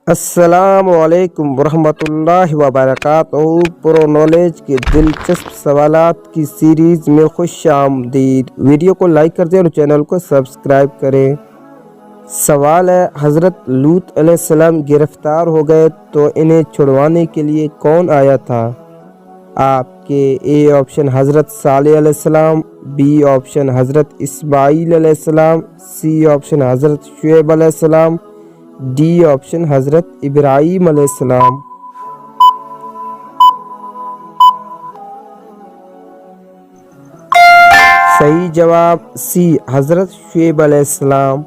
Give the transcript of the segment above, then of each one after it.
السلام علیکم ورحمۃ اللہ وبرکاتہ۔ پرو نالج کے دلچسپ سوالات کی سیریز میں خوش آمدید۔ ویڈیو کو لائک کر دیں اور چینل کو سبسکرائب کریں۔ سوال ہے، حضرت لوط علیہ السلام گرفتار ہو گئے تو انہیں چھڑوانے کے لیے کون آیا تھا؟ آپ کے اے آپشن حضرت صالح علیہ السلام، بی آپشن حضرت اسماعیل علیہ السلام، سی آپشن حضرت شعیب علیہ السلام، ڈی آپشن حضرت ابراہیم علیہ السلام۔ صحیح جواب سی حضرت شعیب علیہ السلام۔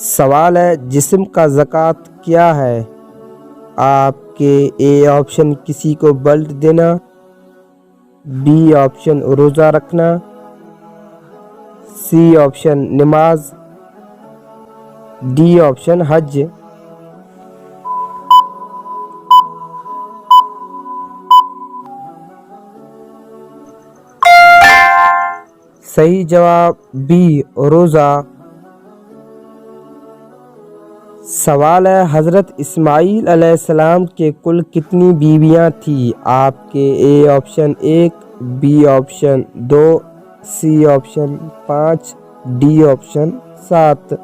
سوال ہے، جسم کا زکوٰۃ کیا ہے؟ آپ کے اے آپشن کسی کو بلٹ دینا، بی آپشن روزہ رکھنا، سی آپشن نماز، ڈی آپشن حج۔ صحیح جواب بی روزہ۔ سوال ہے، حضرت اسماعیل علیہ السلام کے کل کتنی بیویاں تھیں؟ آپ کے A option 1، B option 2، C option 5، D option 7۔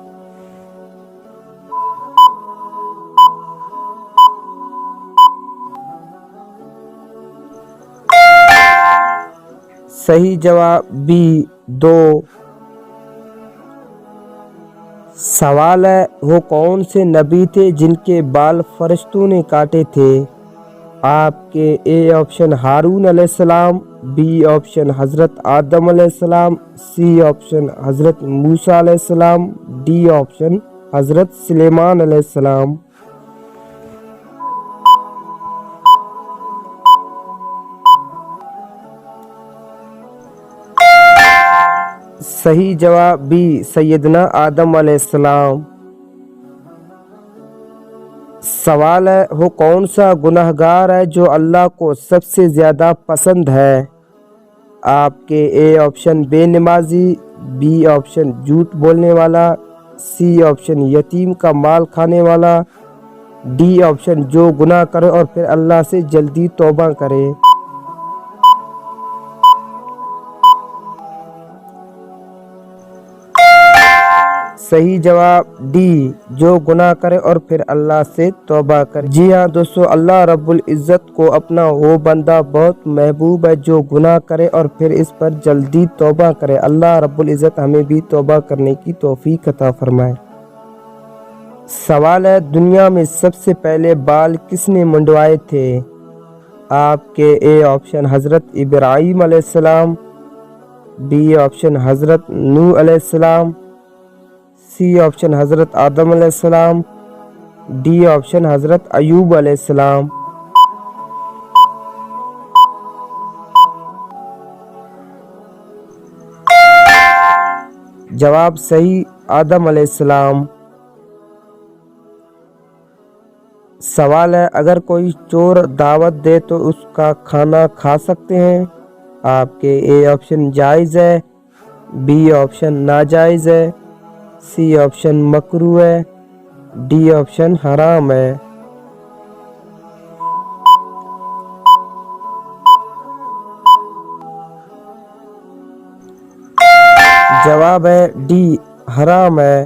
صحیح جواب بی 2۔ سوال ہے، وہ کون سے نبی تھے جن کے بال فرشتوں نے کاٹے تھے؟ آپ کے اے آپشن ہارون علیہ السلام، بی آپشن حضرت آدم علیہ السلام، سی آپشن حضرت موسیٰ علیہ السلام، ڈی آپشن حضرت سلیمان علیہ السلام۔ صحیح جواب بی سیدنا آدم علیہ السلام۔ سوال ہے، وہ کون سا گناہ گار ہے جو اللہ کو سب سے زیادہ پسند ہے؟ آپ کے اے آپشن بے نمازی، بی آپشن جھوٹ بولنے والا، سی آپشن یتیم کا مال کھانے والا، ڈی آپشن جو گناہ کرے اور پھر اللہ سے جلدی توبہ کرے۔ صحیح جواب ڈی جو گناہ کرے اور پھر اللہ سے توبہ کرے۔ جی ہاں دوستو، اللہ رب العزت کو اپنا وہ بندہ بہت محبوب ہے جو گناہ کرے اور پھر اس پر جلدی توبہ کرے۔ اللہ رب العزت ہمیں بھی توبہ کرنے کی توفیق عطا فرمائے۔ سوال ہے، دنیا میں سب سے پہلے بال کس نے منڈوائے تھے؟ آپ کے اے آپشن حضرت ابراہیم علیہ السلام، بی آپشن حضرت نوح علیہ السلام، سی آپشن حضرت آدم علیہ السلام، ڈی آپشن حضرت ایوب علیہ السلام۔ جواب صحیح آدم علیہ السلام۔ سوال ہے، اگر کوئی چور دعوت دے تو اس کا کھانا کھا سکتے ہیں؟ آپ کے اے آپشن جائز ہے، بی آپشن ناجائز ہے، سی آپشن مکروہ ہے، ڈی آپشن حرام ہے۔ جواب ہے ڈی حرام ہے۔